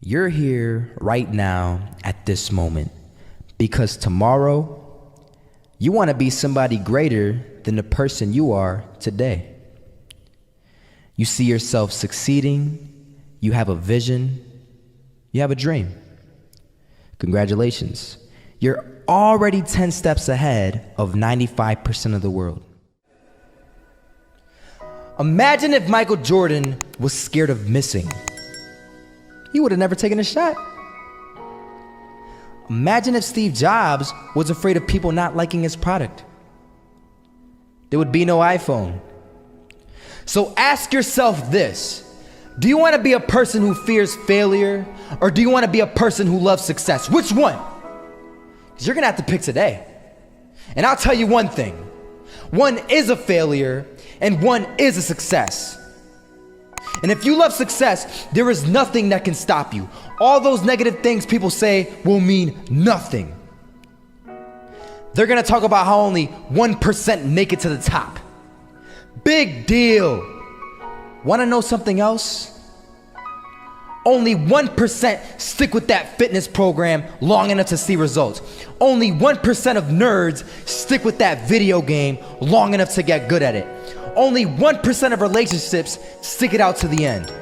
You're here right now at this moment because tomorrow you want to be somebody greater than the person you are today. You see yourself succeeding, you have a vision, you have a dream. Congratulations. You're already 10 steps ahead of 95% of the world. Imagine if Michael Jordan was scared of missing. He would have never taken a shot. Imagine if Steve Jobs was afraid of people not liking his product. There would be no iPhone. So ask yourself this: do you want to be a person who fears failure, or do you want to be a person who loves success? Which one? Because you're going to have to pick today. And I'll tell you one thing: one is a failure and one is a success. And if you love success, there is nothing that can stop you. All those negative things people say will mean nothing. They're gonna talk about how only 1% make it to the top. Big deal. Wanna know something else? Only 1% stick with that fitness program long enough to see results. Only 1% of nerds stick with that video game long enough to get good at it. Only 1% of relationships stick it out to the end.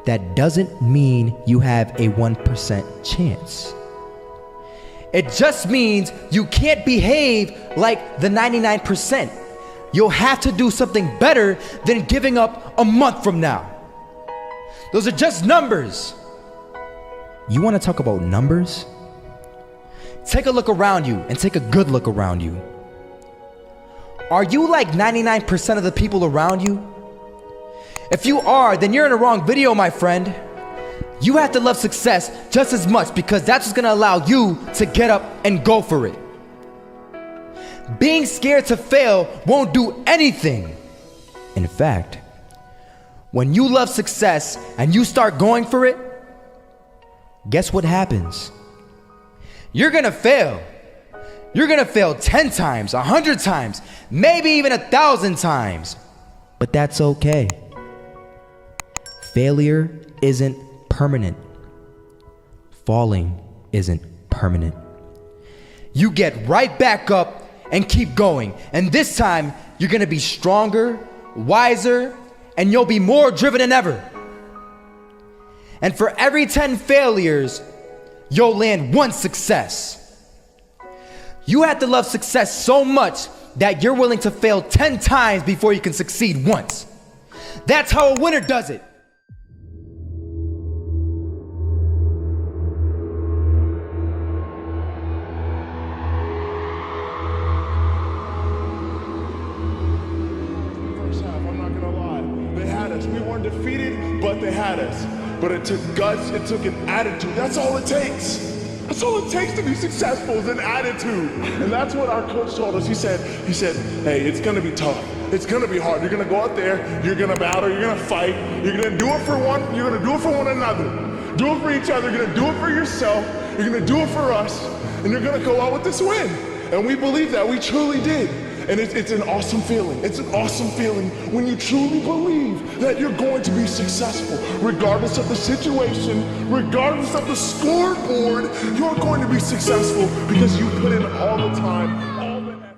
That doesn't mean you have a 1% chance. It just means you can't behave like the 99%. You'll have to do something better than giving up a month from now. Those are just numbers. You want to talk about numbers? Take a look around you and take a good look around you. Are you like 99% of the people around you? If you are, then you're in the wrong video, my friend. You have to love success just as much because that's what's gonna allow you to get up and go for it. Being scared to fail won't do anything. In fact, when you love success and you start going for it, guess what happens? You're gonna fail. You're gonna fail 10 times, 100 times, maybe even 1,000 times. But that's okay. Failure isn't permanent. Falling isn't permanent. You get right back up and keep going. And this time, you're gonna be stronger, wiser, and you'll be more driven than ever. And for every 10 failures, you'll land one success. You have to love success so much that you're willing to fail 10 times before you can succeed once. That's how a winner does it. First half, I'm not gonna lie. They had us. We weren't defeated, but they had us. But it took guts, it took an attitude. That's all it takes. That's all it takes to be successful is an attitude. And that's what our coach told us. He said, hey, it's gonna be tough. It's gonna be hard. You're gonna go out there, you're gonna battle, you're gonna fight, you're gonna do it for one, you're gonna do it for one another. Do it for each other, you're gonna do it for yourself, you're gonna do it for us, and you're gonna go out with this win. And we believe that, we truly did. And it's an awesome feeling. It's an awesome feeling when you truly believe that you're going to be successful. Regardless of the situation, regardless of the scoreboard, you're going to be successful because you put in all the time, all the effort.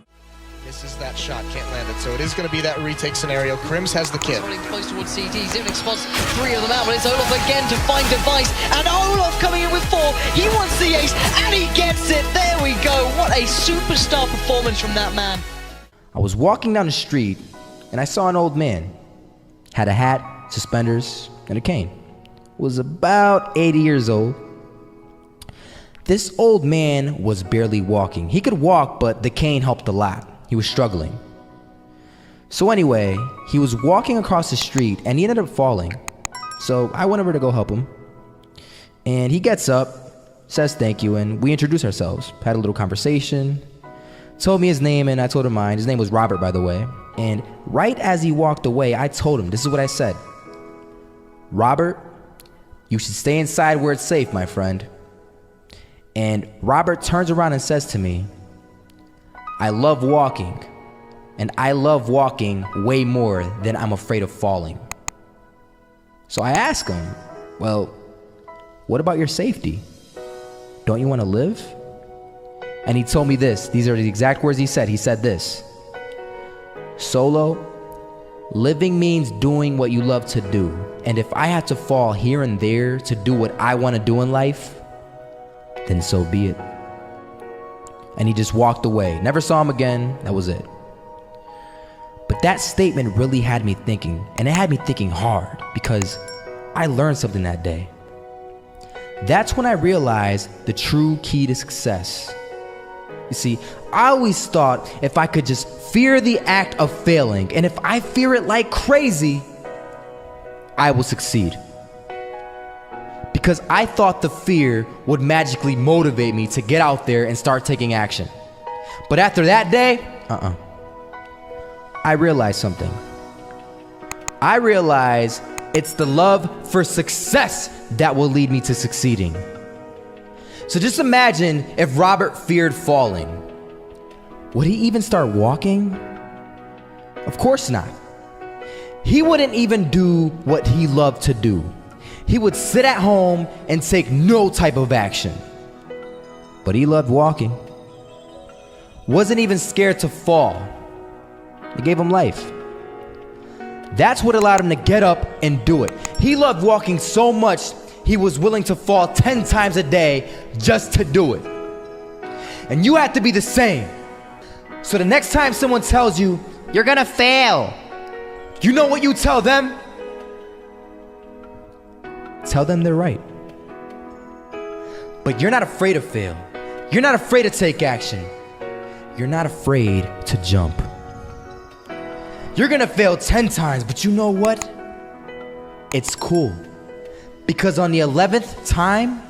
Misses that shot, can't land it. So it is going to be that retake scenario. Krims has the kid. Running close towards CT. Zivnik spots 3 of them out, but it's Olaf again to find device. And Olaf coming in with 4. He wants the ace, and he gets it. There we go. What a superstar performance from that man. I was walking down the street and I saw an old man. Had a hat, suspenders, and a cane. Was about 80 years old. This old man was barely walking. He could walk, but the cane helped a lot. He was struggling. So anyway, he was walking across the street and he ended up falling. So I went over to go help him. And he gets up, says thank you, and we introduced ourselves. Had a little conversation. Told me his name and I told him mine. His name was Robert, by the way. And right as he walked away, I told him, this is what I said. Robert, you should stay inside where it's safe, my friend. And Robert turns around and says to me, I love walking, and I love walking way more than I'm afraid of falling. So I ask him, well, What about your safety? Don't you want to live? And he told me this. These are the exact words he said. He said this: Solo, living means doing what you love to do. And if I had to fall here and there to do what I want to do in life, then so be it. And he just walked away. Never saw him again. That was it. But that statement really had me thinking, and it had me thinking hard, because I learned something that day. That's when I realized the true key to success. You see, I always thought if I could just fear the act of failing, and if I fear it like crazy, I will succeed. Because I thought the fear would magically motivate me to get out there and start taking action. But after that day, I realized something. I realized it's the love for success that will lead me to succeeding. So just imagine if Robert feared falling. Would he even start walking? Of course not. He wouldn't even do what he loved to do. He would sit at home and take no type of action. But he loved walking. Wasn't even scared to fall. It gave him life. That's what allowed him to get up and do it. He loved walking so much, he was willing to fall 10 times a day just to do it. And you have to be the same. So the next time someone tells you, you're gonna fail, you know what you tell them? Tell them they're right. But you're not afraid to fail. You're not afraid to take action. You're not afraid to jump. You're gonna fail 10 times, but you know what? It's cool. Because on the 11th time,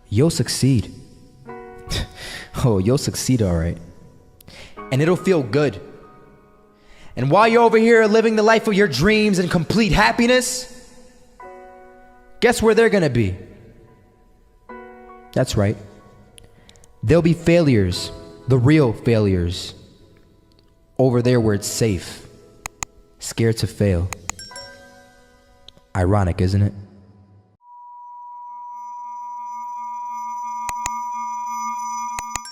you'll succeed. Oh, you'll succeed, all right. And it'll feel good. And while you're over here living the life of your dreams and complete happiness, guess where they're gonna be? That's right. They'll be failures, the real failures. Over there where it's safe, scared to fail. Ironic, isn't it?